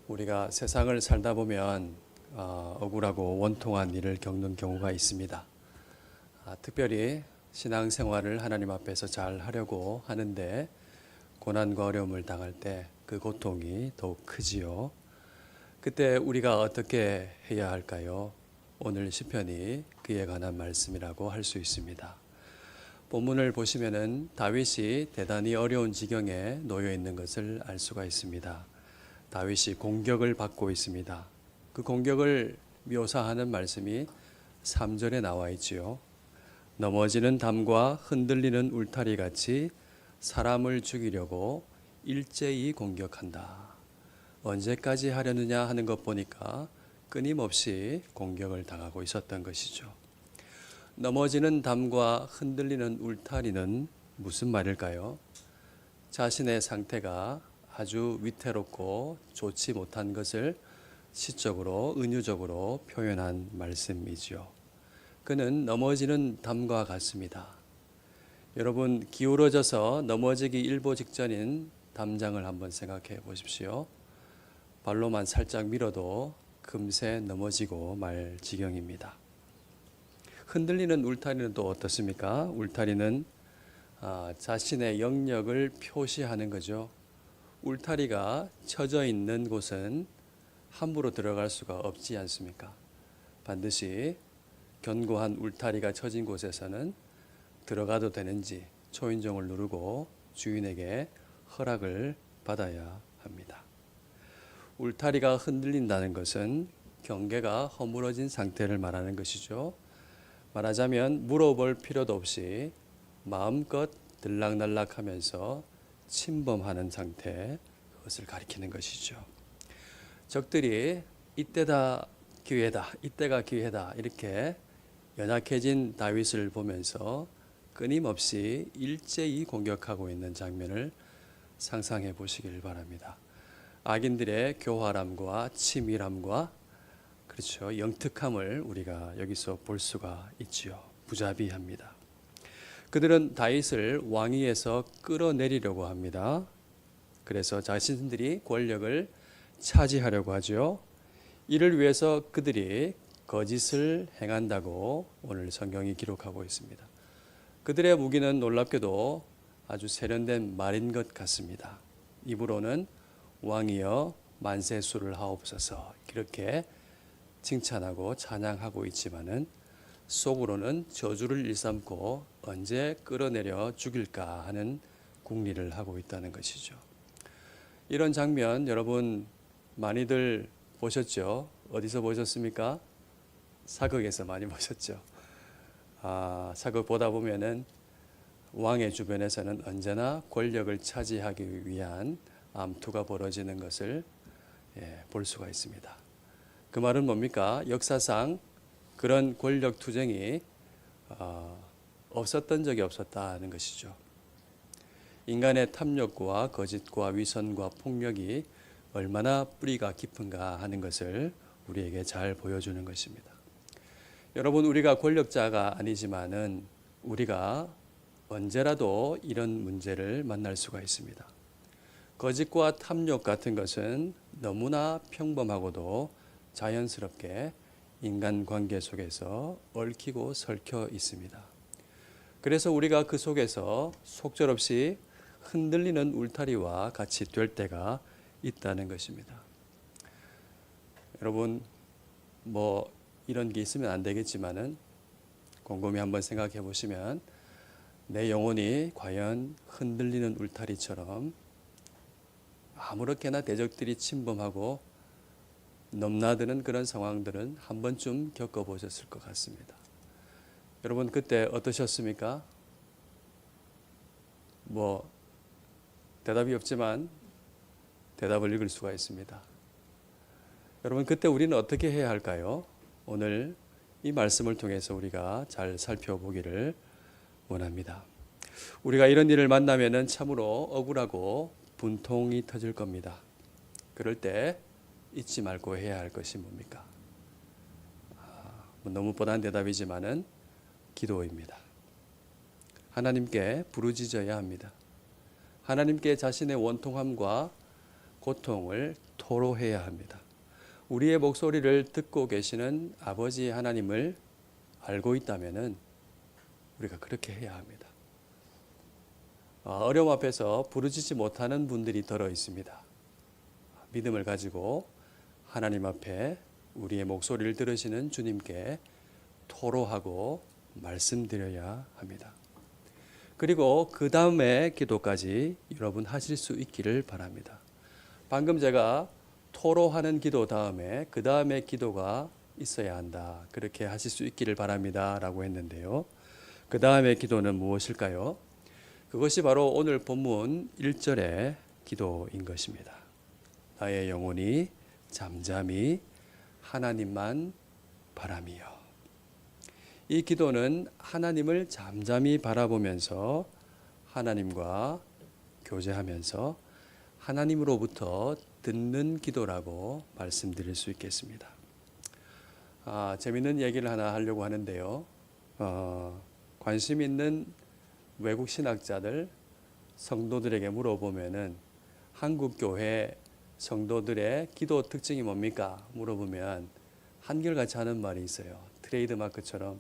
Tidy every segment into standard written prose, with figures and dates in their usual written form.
우리가 세상을 살다 보면 억울하고 원통한 일을 겪는 경우가 있습니다. 특별히 신앙생활을 하나님 앞에서 잘 하려고 하는데 고난과 어려움을 당할 때 그 고통이 더욱 크지요. 그때 우리가 어떻게 해야 할까요? 오늘 시편이 그에 관한 말씀이라고 할 수 있습니다. 본문을 보시면은 다윗이 대단히 어려운 지경에 놓여 있는 것을 알 수가 있습니다. 다윗이 공격을 받고 있습니다. 그 공격을 묘사하는 말씀이 3절에 나와 있지요. 넘어지는 담과 흔들리는 울타리 같이 사람을 죽이려고 일제히 공격한다. 언제까지 하려느냐 하는 것 보니까 끊임없이 공격을 당하고 있었던 것이죠. 넘어지는 담과 흔들리는 울타리는 무슨 말일까요? 자신의 상태가 아주 위태롭고 좋지 못한 것을 시적으로 은유적으로 표현한 말씀이지요. 그는 넘어지는 담과 같습니다. 여러분, 기울어져서 넘어지기 일보 직전인 담장을 한번 생각해 보십시오. 발로만 살짝 밀어도 금세 넘어지고 말 지경입니다. 흔들리는 울타리는 또 어떻습니까? 울타리는 자신의 영역을 표시하는 거죠. 울타리가 쳐져 있는 곳은 함부로 들어갈 수가 없지 않습니까? 반드시 견고한 울타리가 쳐진 곳에서는 들어가도 되는지 초인종을 누르고 주인에게 허락을 받아야 합니다. 울타리가 흔들린다는 것은 경계가 허물어진 상태를 말하는 것이죠. 말하자면 물어볼 필요도 없이 마음껏 들락날락하면서 침범하는 상태, 그것을 가리키는 것이죠. 적들이 이때다 기회다, 이때가 기회다 이렇게 연약해진 다윗을 보면서 끊임없이 일제히 공격하고 있는 장면을 상상해 보시길 바랍니다. 악인들의 교활함과 치밀함과 그렇죠, 영특함을 우리가 여기서 볼 수가 있지요. 부자비합니다. 그들은 다윗을 왕위에서 끌어내리려고 합니다. 그래서 자신들이 권력을 차지하려고 하죠. 이를 위해서 그들이 거짓을 행한다고 오늘 성경이 기록하고 있습니다. 그들의 무기는 놀랍게도 아주 세련된 말인 것 같습니다. 입으로는 왕이여 만세수를 하옵소서 이렇게 칭찬하고 찬양하고 있지만은 속으로는 저주를 일삼고 언제 끌어내려 죽일까 하는 궁리를 하고 있다는 것이죠. 이런 장면 여러분 많이들 보셨죠? 어디서 보셨습니까? 사극에서 많이 보셨죠? 사극 보다 보면은 왕의 주변에서는 언제나 권력을 차지하기 위한 암투가 벌어지는 것을 볼 수가 있습니다. 그 말은 뭡니까? 역사상 그런 권력 투쟁이 없었던 적이 없었다는 것이죠. 인간의 탐욕과 거짓과 위선과 폭력이 얼마나 뿌리가 깊은가 하는 것을 우리에게 잘 보여주는 것입니다. 여러분, 우리가 권력자가 아니지만은 우리가 언제라도 이런 문제를 만날 수가 있습니다. 거짓과 탐욕 같은 것은 너무나 평범하고도 자연스럽게 인간관계 속에서 얽히고 설켜 있습니다. 그래서 우리가 그 속에서 속절없이 흔들리는 울타리와 같이 될 때가 있다는 것입니다. 여러분, 이런 게 있으면 안 되겠지만은 곰곰이 한번 생각해 보시면 내 영혼이 과연 흔들리는 울타리처럼 아무렇게나 대적들이 침범하고 넘나드는 그런 상황들은 한 번쯤 겪어보셨을 것 같습니다. 여러분 그때 어떠셨습니까? 대답이 없지만 대답을 읽을 수가 있습니다. 여러분 그때 우리는 어떻게 해야 할까요? 오늘 이 말씀을 통해서 우리가 잘 살펴보기를 원합니다. 우리가 이런 일을 만나면은 참으로 억울하고 분통이 터질 겁니다. 그럴 때 잊지 말고 해야 할 것이 뭡니까? 너무 뻔한 대답이지만은 기도입니다. 하나님께 부르짖어야 합니다. 하나님께 자신의 원통함과 고통을 토로해야 합니다. 우리의 목소리를 듣고 계시는 아버지 하나님을 알고 있다면은 우리가 그렇게 해야 합니다. 어려움 앞에서 부르짖지 못하는 분들이 더러 있습니다. 믿음을 가지고 하나님 앞에 우리의 목소리를 들으시는 주님께 토로하고 말씀드려야 합니다. 그리고 그 다음에 기도까지 여러분 하실 수 있기를 바랍니다. 방금 제가 토로하는 기도 다음에 그 다음에 기도가 있어야 한다. 그렇게 하실 수 있기를 바랍니다. 라고 했는데요. 그 다음에 기도는 무엇일까요? 그것이 바로 오늘 본문 1절의 기도인 것입니다. 나의 영혼이 잠잠히 하나님만 바라미요. 이 기도는 하나님을 잠잠히 바라보면서 하나님과 교제하면서 하나님으로부터 듣는 기도라고 말씀드릴 수 있겠습니다. 재미있는 얘기를 하나 하려고 하는데요. 관심 있는 외국 신학자들, 성도들에게 물어보면은 한국 교회 성도들의 기도 특징이 뭡니까? 물어보면 한결같이 하는 말이 있어요. 트레이드 마크처럼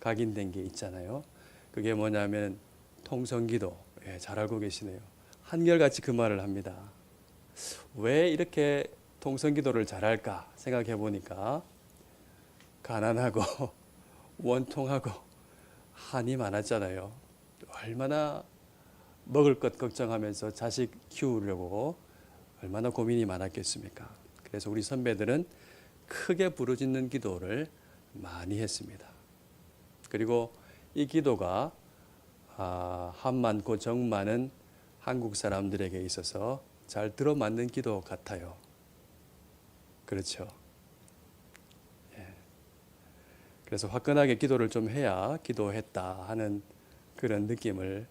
각인된 게 있잖아요. 그게 뭐냐면 통성기도. 잘 알고 계시네요. 한결같이 그 말을 합니다. 왜 이렇게 통성기도를 잘할까 생각해 보니까 가난하고 원통하고 한이 많았잖아요. 얼마나 먹을 것 걱정하면서 자식 키우려고 얼마나 고민이 많았겠습니까? 그래서 우리 선배들은 크게 부르짖는 기도를 많이 했습니다. 그리고 이 기도가 한 많고 정 많은 한국 사람들에게 있어서 잘 들어맞는 기도 같아요. 그렇죠. 그래서 화끈하게 기도를 좀 해야 기도했다 하는 그런 느낌을,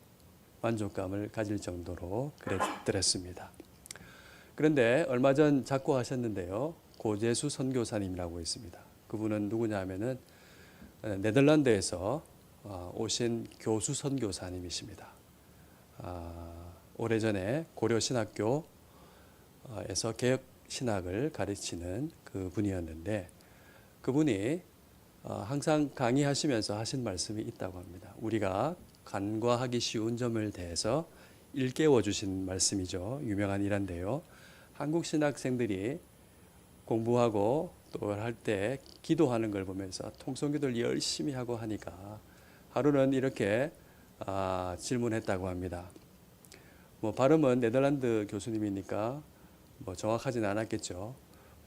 만족감을 가질 정도로 그랬습니다. 그런데 얼마 전 작고하셨는데요. 고재수 선교사님이라고 있습니다. 그분은 누구냐 하면은 네덜란드에서 오신 교수 선교사님이십니다. 오래전에 고려신학교에서 개혁신학을 가르치는 그 분이었는데 그분이 항상 강의하시면서 하신 말씀이 있다고 합니다. 우리가 간과하기 쉬운 점을 대해서 일깨워 주신 말씀이죠. 유명한 일화인데요. 한국 신학생들이 공부하고 또 할 때 기도하는 걸 보면서 통성기도를 열심히 하고 하니까 하루는 이렇게 질문했다고 합니다. 발음은 네덜란드 교수님이니까 정확하진 않았겠죠.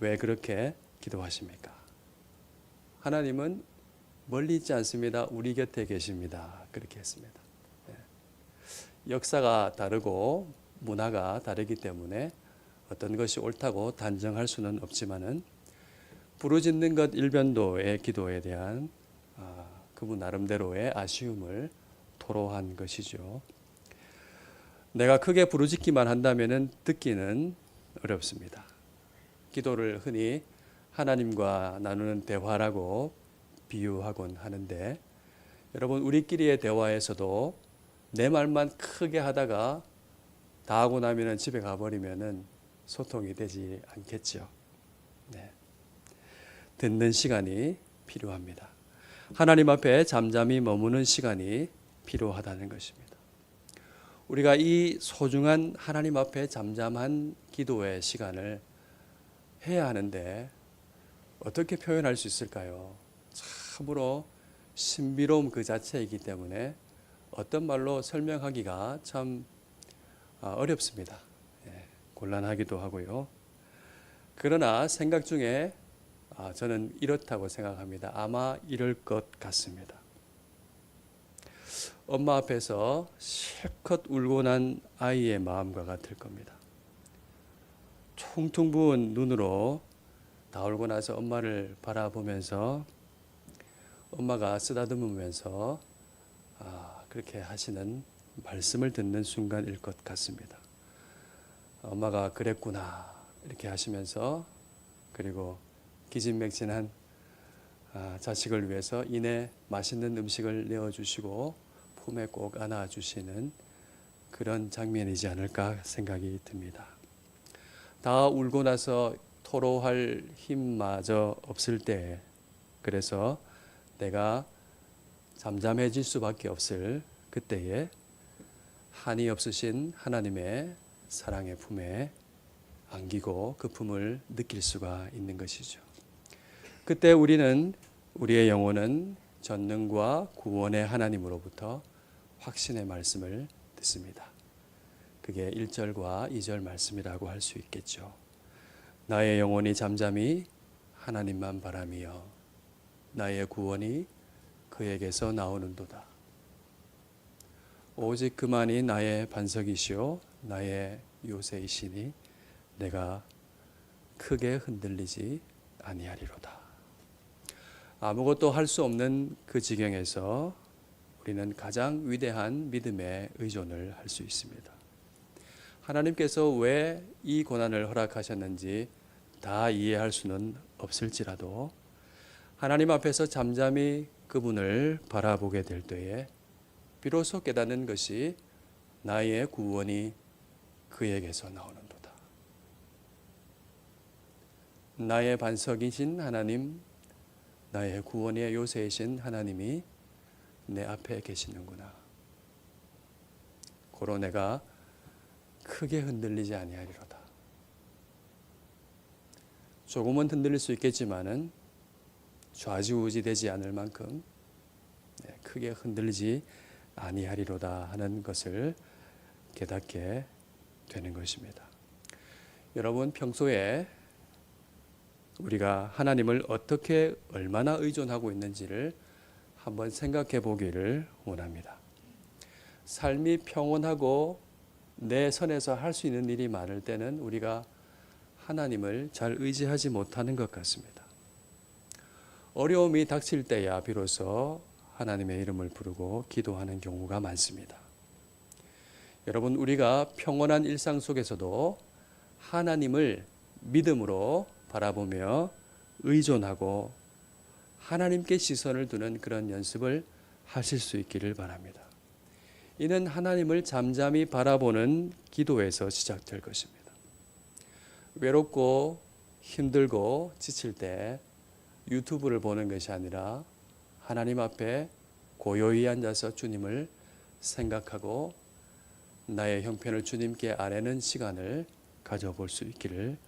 왜 그렇게 기도하십니까? 하나님은 멀리 있지 않습니다. 우리 곁에 계십니다. 그렇게 했습니다. 역사가 다르고 문화가 다르기 때문에 어떤 것이 옳다고 단정할 수는 없지만은 부르짖는 것 일변도의 기도에 대한 그분 나름대로의 아쉬움을 토로한 것이죠. 내가 크게 부르짖기만 한다면은 듣기는 어렵습니다. 기도를 흔히 하나님과 나누는 대화라고 비유하곤 하는데 여러분 우리끼리의 대화에서도 내 말만 크게 하다가 다 하고 나면은 집에 가버리면은 소통이 되지 않겠죠. 듣는 시간이 필요합니다. 하나님 앞에 잠잠히 머무는 시간이 필요하다는 것입니다. 우리가 이 소중한 하나님 앞에 잠잠한 기도의 시간을 해야 하는데 어떻게 표현할 수 있을까요? 참으로 신비로움 그 자체이기 때문에 어떤 말로 설명하기가 참 어렵습니다. 곤란하기도 하고요. 그러나 생각 중에 저는 이렇다고 생각합니다. 아마 이럴 것 같습니다. 엄마 앞에서 실컷 울고 난 아이의 마음과 같을 겁니다. 퉁퉁 부은 눈으로 다 울고 나서 엄마를 바라보면서 엄마가 쓰다듬으면서 그렇게 하시는 말씀을 듣는 순간일 것 같습니다. 엄마가 그랬구나 이렇게 하시면서 그리고 기진맥진한 자식을 위해서 이내 맛있는 음식을 내어주시고 품에 꼭 안아주시는 그런 장면이지 않을까 생각이 듭니다. 다 울고 나서 토로할 힘마저 없을 때, 그래서 내가 잠잠해질 수밖에 없을 그때에 한이 없으신 하나님의 사랑의 품에 안기고 그 품을 느낄 수가 있는 것이죠. 그때 우리의 영혼은 전능과 구원의 하나님으로부터 확신의 말씀을 듣습니다. 그게 1절과 2절 말씀이라고 할 수 있겠죠. 나의 영혼이 잠잠히 하나님만 바라며 나의 구원이 그에게서 나오는도다. 오직 그만이 나의 반석이시오 나의 요새이시니 내가 크게 흔들리지 아니하리로다. 아무것도 할 수 없는 그 지경에서 우리는 가장 위대한 믿음의 의존을 할 수 있습니다. 하나님께서 왜 이 고난을 허락하셨는지 다 이해할 수는 없을지라도 하나님 앞에서 잠잠히 그분을 바라보게 될 때에 비로소 깨닫는 것이 나의 구원이 그에게서 나오는도다. 나의 반석이신 하나님, 나의 구원의 요새이신 하나님이 내 앞에 계시는구나. 고로 내가 크게 흔들리지 아니하리로다. 조금은 흔들릴 수 있겠지만은 좌지우지되지 않을 만큼 크게 흔들리지 아니하리로다 하는 것을 깨닫게 되는 것입니다. 여러분, 평소에 우리가 하나님을 어떻게 얼마나 의존하고 있는지를 한번 생각해 보기를 원합니다. 삶이 평온하고 내 선에서 할 수 있는 일이 많을 때는 우리가 하나님을 잘 의지하지 못하는 것 같습니다. 어려움이 닥칠 때야 비로소 하나님의 이름을 부르고 기도하는 경우가 많습니다. 여러분, 우리가 평온한 일상 속에서도 하나님을 믿음으로 바라보며 의존하고 하나님께 시선을 두는 그런 연습을 하실 수 있기를 바랍니다. 이는 하나님을 잠잠히 바라보는 기도에서 시작될 것입니다. 외롭고 힘들고 지칠 때 유튜브를 보는 것이 아니라 하나님 앞에 고요히 앉아서 주님을 생각하고 나의 형편을 주님께 아뢰는 시간을 가져볼 수 있기를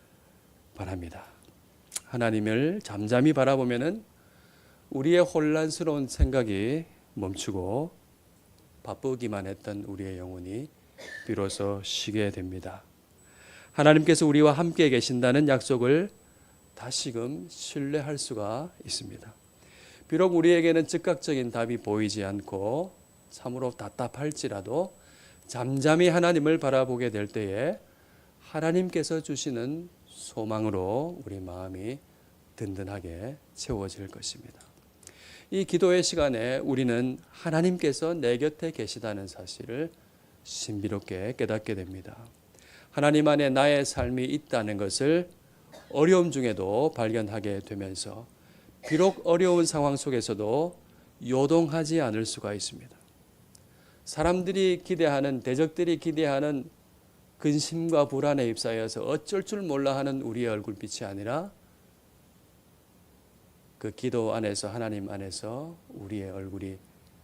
바랍니다. 하나님을 잠잠히 바라보면은 우리의 혼란스러운 생각이 멈추고 바쁘기만 했던 우리의 영혼이 비로소 쉬게 됩니다. 하나님께서 우리와 함께 계신다는 약속을 다시금 신뢰할 수가 있습니다. 비록 우리에게는 즉각적인 답이 보이지 않고 참으로 답답할지라도 잠잠히 하나님을 바라보게 될 때에 하나님께서 주시는 소망으로 우리 마음이 든든하게 채워질 것입니다. 이 기도의 시간에 우리는 하나님께서 내 곁에 계시다는 사실을 신비롭게 깨닫게 됩니다. 하나님 안에 나의 삶이 있다는 것을 어려움 중에도 발견하게 되면서 비록 어려운 상황 속에서도 요동하지 않을 수가 있습니다. 사람들이 기대하는, 대적들이 기대하는 근심과 불안에 휩싸여서 어쩔 줄 몰라 하는 우리의 얼굴빛이 아니라 그 기도 안에서, 하나님 안에서 우리의 얼굴이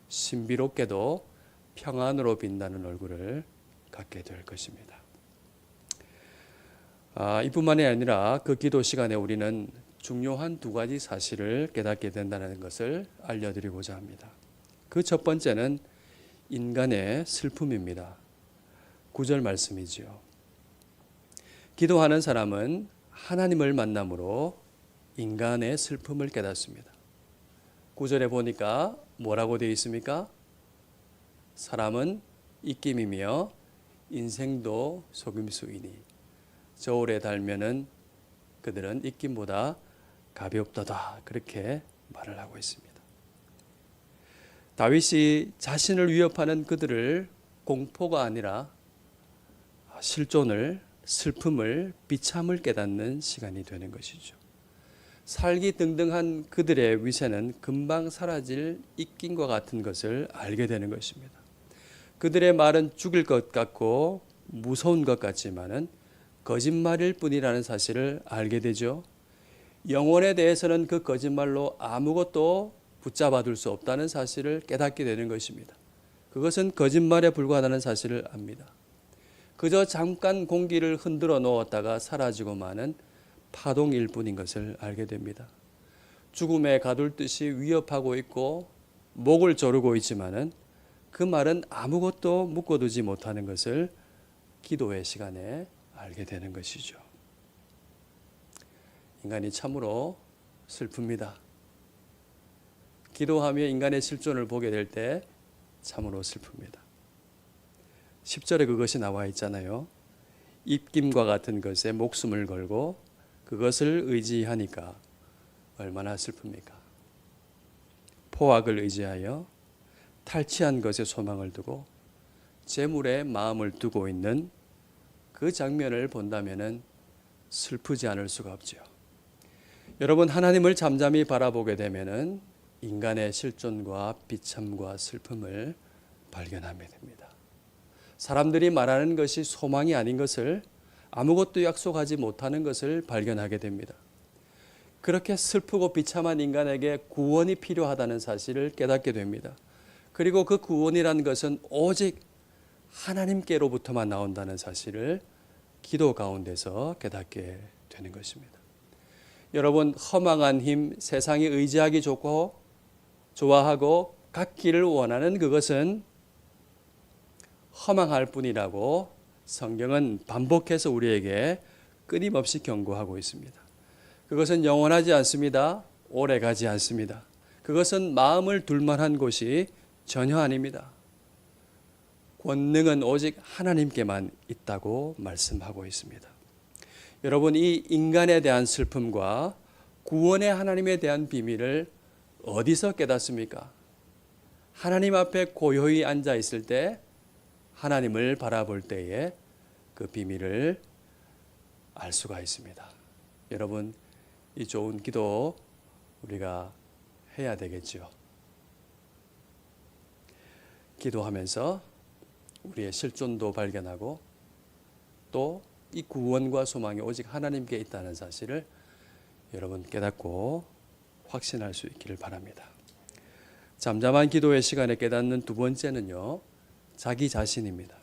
신비롭게도 평안으로 빛나는 얼굴을 갖게 될 것입니다. 이뿐만이 아니라 그 기도 시간에 우리는 중요한 두 가지 사실을 깨닫게 된다는 것을 알려드리고자 합니다. 그 첫 번째는 인간의 슬픔입니다. 9절 말씀이지요. 기도하는 사람은 하나님을 만남으로 인간의 슬픔을 깨닫습니다. 9절에 보니까 뭐라고 되어 있습니까? 사람은 입김이며 인생도 속임수이니 저울에 달면은 그들은 입김보다 가볍도다. 그렇게 말을 하고 있습니다. 다윗이 자신을 위협하는 그들을 공포가 아니라 실존을, 슬픔을, 비참을 깨닫는 시간이 되는 것이죠. 살기 등등한 그들의 위세는 금방 사라질 입김과 같은 것을 알게 되는 것입니다. 그들의 말은 죽일 것 같고 무서운 것 같지만은 거짓말일 뿐이라는 사실을 알게 되죠. 영혼에 대해서는 그 거짓말로 아무것도 붙잡아 둘 수 없다는 사실을 깨닫게 되는 것입니다. 그것은 거짓말에 불과하다는 사실을 압니다. 그저 잠깐 공기를 흔들어 놓았다가 사라지고 마는 파동일 뿐인 것을 알게 됩니다. 죽음에 가둘듯이 위협하고 있고 목을 조르고 있지만은 그 말은 아무것도 묶어두지 못하는 것을 기도의 시간에 알게 되는 것이죠. 인간이 참으로 슬픕니다. 기도하며 인간의 실존을 보게 될 때 참으로 슬픕니다. 10절에 그것이 나와 있잖아요. 입김과 같은 것에 목숨을 걸고 그것을 의지하니까 얼마나 슬픕니까? 포악을 의지하여 탈취한 것에 소망을 두고 재물에 마음을 두고 있는 그 장면을 본다면 슬프지 않을 수가 없죠. 여러분, 하나님을 잠잠히 바라보게 되면 인간의 실존과 비참과 슬픔을 발견하게 됩니다. 사람들이 말하는 것이 소망이 아닌 것을, 아무것도 약속하지 못하는 것을 발견하게 됩니다. 그렇게 슬프고 비참한 인간에게 구원이 필요하다는 사실을 깨닫게 됩니다. 그리고 그 구원이란 것은 오직 하나님께로부터만 나온다는 사실을 기도 가운데서 깨닫게 되는 것입니다. 여러분, 허망한 힘, 세상이 의지하기 좋고 좋아하고 갖기를 원하는 그것은 허망할 뿐이라고 성경은 반복해서 우리에게 끊임없이 경고하고 있습니다. 그것은 영원하지 않습니다. 오래 가지 않습니다. 그것은 마음을 둘만한 곳이 전혀 아닙니다. 권능은 오직 하나님께만 있다고 말씀하고 있습니다. 여러분, 이 인간에 대한 슬픔과 구원의 하나님에 대한 비밀을 어디서 깨닫습니까? 하나님 앞에 고요히 앉아 있을 때, 하나님을 바라볼 때에 그 비밀을 알 수가 있습니다. 여러분, 이 좋은 기도 우리가 해야 되겠죠. 기도하면서 우리의 실존도 발견하고 또 이 구원과 소망이 오직 하나님께 있다는 사실을 여러분 깨닫고 확신할 수 있기를 바랍니다. 잠잠한 기도의 시간에 깨닫는 두 번째는요, 자기 자신입니다.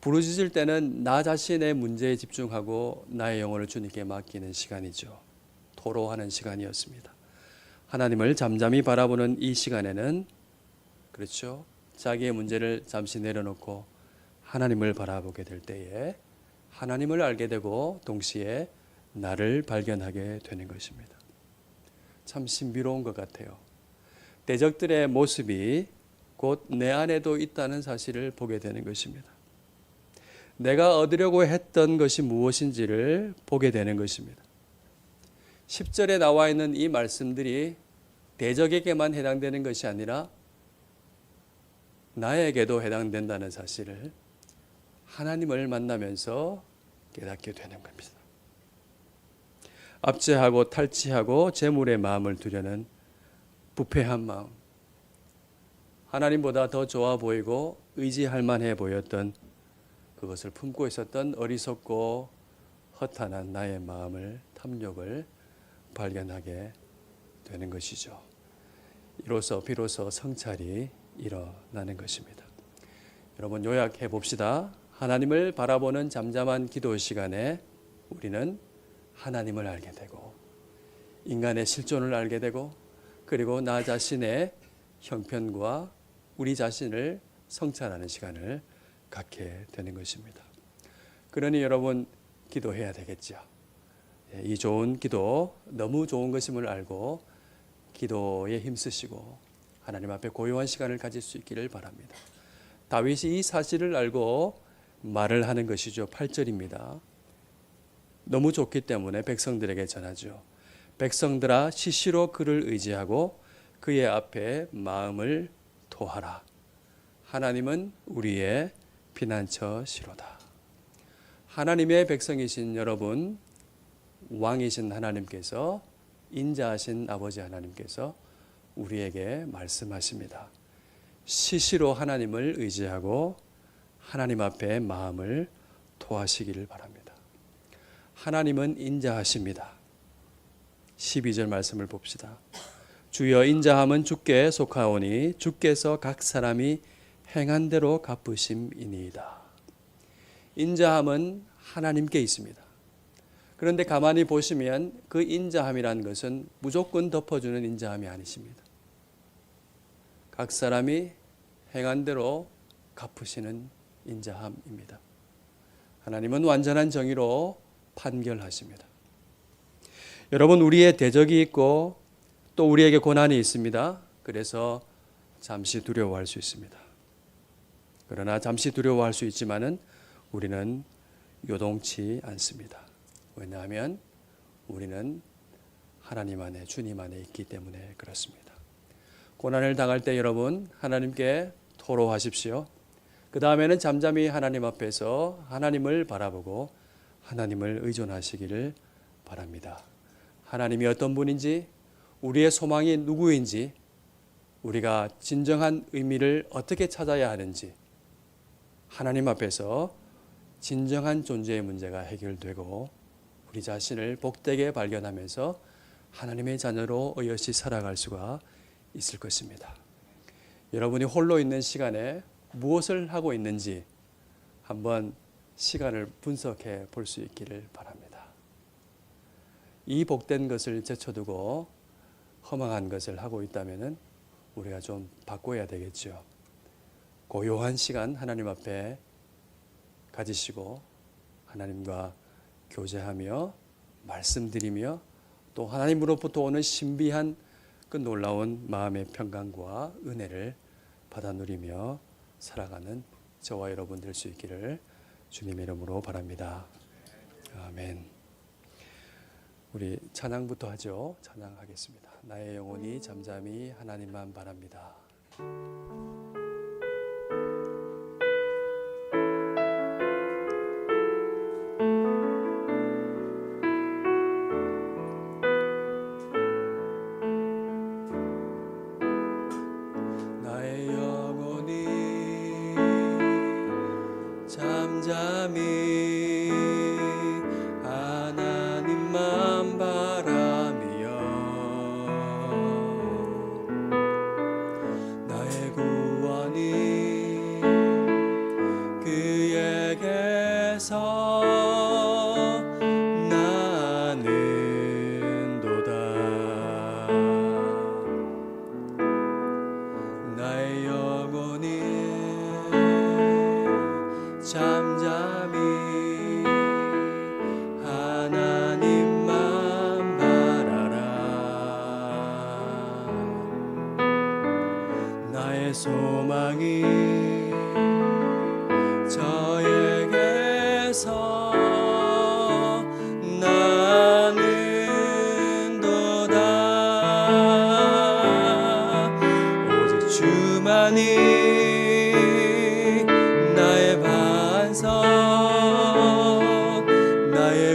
부르짖을 때는 나 자신의 문제에 집중하고 나의 영혼을 주님께 맡기는 시간이죠. 토로하는 시간이었습니다. 하나님을 잠잠히 바라보는 이 시간에는, 그렇죠, 자기의 문제를 잠시 내려놓고 하나님을 바라보게 될 때에 하나님을 알게 되고 동시에 나를 발견하게 되는 것입니다. 참 신비로운 것 같아요. 대적들의 모습이 곧 내 안에도 있다는 사실을 보게 되는 것입니다. 내가 얻으려고 했던 것이 무엇인지를 보게 되는 것입니다. 10절에 나와 있는 이 말씀들이 대적에게만 해당되는 것이 아니라 나에게도 해당된다는 사실을 하나님을 만나면서 깨닫게 되는 겁니다. 압제하고 탈취하고 재물의 마음을 두려는 부패한 마음, 하나님보다 더 좋아 보이고 의지할 만해 보였던 그것을 품고 있었던 어리석고 허탄한 나의 마음을, 탐욕을 발견하게 되는 것이죠. 이로써 비로소 성찰이 일어나는 것입니다. 여러분, 요약해 봅시다. 하나님을 바라보는 잠잠한 기도 시간에 우리는 하나님을 알게 되고 인간의 실존을 알게 되고 그리고 나 자신의 형편과 우리 자신을 성찰하는 시간을 갖게 되는 것입니다. 그러니 여러분, 기도해야 되겠죠. 이 좋은 기도, 너무 좋은 것임을 알고 기도에 힘쓰시고 하나님 앞에 고요한 시간을 가질 수 있기를 바랍니다. 다윗이 이 사실을 알고 말을 하는 것이죠. 8절입니다. 너무 좋기 때문에 백성들에게 전하죠. 백성들아, 시시로 그를 의지하고 그의 앞에 마음을 토하라. 하나님은 우리의 피난처시로다. 하나님의 백성이신 여러분, 왕이신 하나님께서, 인자하신 아버지 하나님께서 우리에게 말씀하십니다. 시시로 하나님을 의지하고 하나님 앞에 마음을 토하시기를 바랍니다. 하나님은 인자하십니다. 12절 말씀을 봅시다. 주여 인자함은 주께 속하오니 주께서 각 사람이 행한 대로 갚으심이니이다. 인자함은 하나님께 있습니다. 그런데 가만히 보시면 그 인자함이란 것은 무조건 덮어주는 인자함이 아니십니다. 각 사람이 행한 대로 갚으시는 인자함입니다. 하나님은 완전한 정의로 판결하십니다. 여러분, 우리의 대적이 있고 또 우리에게 고난이 있습니다. 그래서 잠시 두려워할 수 있습니다. 그러나 잠시 두려워할 수 있지만은 우리는 요동치 않습니다. 왜냐하면 우리는 하나님 안에, 주님 안에 있기 때문에 그렇습니다. 고난을 당할 때 여러분, 하나님께 토로하십시오. 그 다음에는 잠잠히 하나님 앞에서 하나님을 바라보고 하나님을 의존하시기를 바랍니다. 하나님이 어떤 분인지, 우리의 소망이 누구인지, 우리가 진정한 의미를 어떻게 찾아야 하는지, 하나님 앞에서 진정한 존재의 문제가 해결되고 우리 자신을 복되게 발견하면서 하나님의 자녀로 어여시 살아갈 수가 있을 것입니다. 여러분이 홀로 있는 시간에 무엇을 하고 있는지 한번 시간을 분석해 볼 수 있기를 바랍니다. 이 복된 것을 제쳐두고 허망한 것을 하고 있다면 우리가 좀 바꿔야 되겠죠. 고요한 시간 하나님 앞에 가지시고 하나님과 교제하며 말씀드리며 또 하나님으로부터 오는 신비한 그 놀라운 마음의 평강과 은혜를 받아 누리며 살아가는 저와 여러분 될 수 있기를 주님의 이름으로 바랍니다. 아멘. 우리 찬양부터 하죠. 찬양하겠습니다. 나의 영혼이 잠잠히 하나님만 바랍니다. 잠잠히 하나님만 바라며 나의 구원이 그에게서 나는도다. 나의 영혼이 잠잠히 하나님만 바라라. 나의 소망이 저에게서 나는도다. 오직 주만이 나의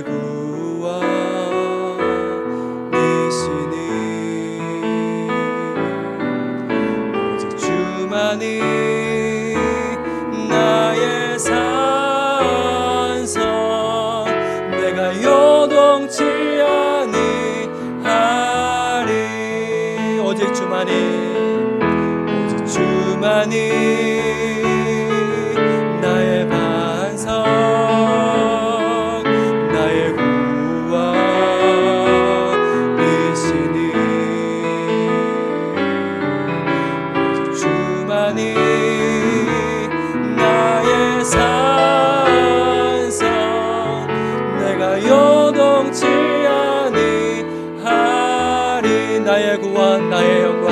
구원이시니 오직 주만이 나의 산성 내가 요동치 아니하리. 오직 주만이 나의 반석 나의 구원이시니 오직 주만이 나의 산성 내가 요동치 아니하리. 나의 구원 나의 영광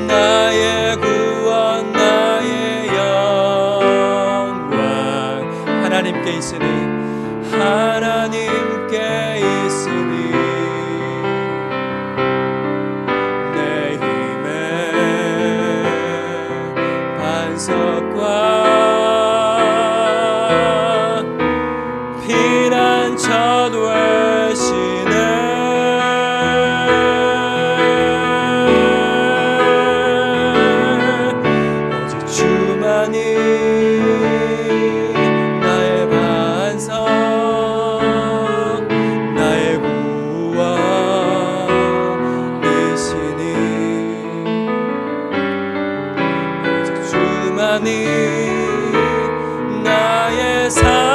나의 구원 나의 영광 하나님께 있으니 하나님께 있으니 내 힘의 반석과 피난처 되시네. 주만이 나의 반석 하나님 나의 삶